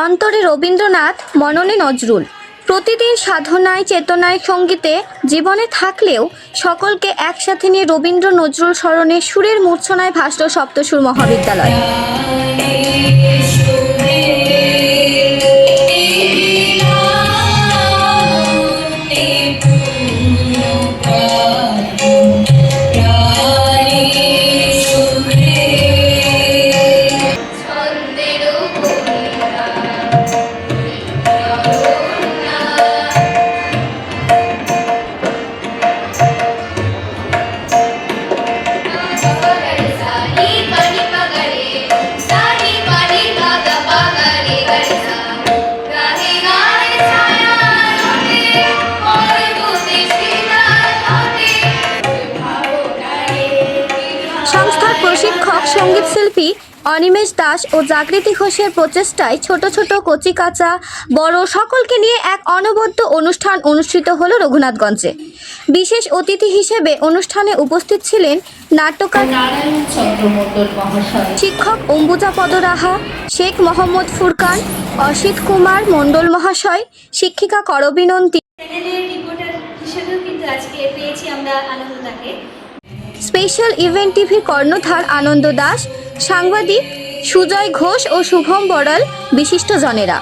অন্তরে রবীন্দ্রনাথ, মননে নজরুল। প্রতিদিন সাধনায়, চেতনায়, সঙ্গীতে জীবনে থাকলেও সকলকে একসাথে নিয়ে রবীন্দ্র নজরুল স্মরণে সুরের মূর্ছনায় ভাসল সপ্তসুর মহাবিদ্যালয়। সংস্থার প্রশিক্ষক সঙ্গীত শিল্পী অনিমেষ দাস ও জাগৃতি ঘোষের প্রচেষ্টায় ছোট ছোট কচিকাঁচা বড় সকলকে নিয়ে এক অনবদ্য অনুষ্ঠান অনুষ্ঠিত হলো রঘুনাথগঞ্জে। বিশেষ অতিথি হিসেবে অনুষ্ঠানে উপস্থিত ছিলেন নাট্যকার নারায়ণ চন্দ্রমণ্ডল মহাশয়, শিক্ষক অম্বুজাপদ রাহা, শেখ মোহাম্মদ ফুরকান, অসিত কুমার মণ্ডল মহাশয়, শিক্ষিকা করবিনন্দী, স্পেশাল ইভেন্ট টিভির কর্ণধার আনন্দ দাস, সাংবাদিক সুজয় ঘোষ ও শুভম বড়াল, বিশিষ্টজনেরা।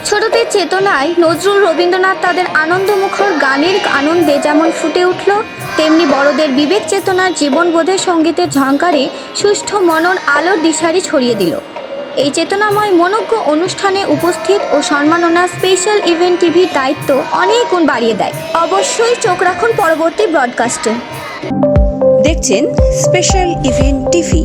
ছোটদের চেতনায় নজরুল, রবীন্দ্রনাথ তাদের আনন্দমুখর গানের আনন্দে যেমন ফুটে উঠল, তেমনি বড়দের বিবেক চেতনার জীবনবোধের সঙ্গীতের ঝঙ্কারে সুষ্ঠু মনন আলোর দিশারি ছড়িয়ে দিল। এই চেতনাময় মনোজ্ঞ অনুষ্ঠানে উপস্থিত ও সম্মাননা স্পেশাল ইভেন্ট টিভির দায়িত্ব অনেক গুণ বাড়িয়ে দেয়। অবশ্যই চোখ রাখুন পরবর্তী ব্রডকাস্টে। দেখছেন স্পেশাল ইভেন্ট টিভি।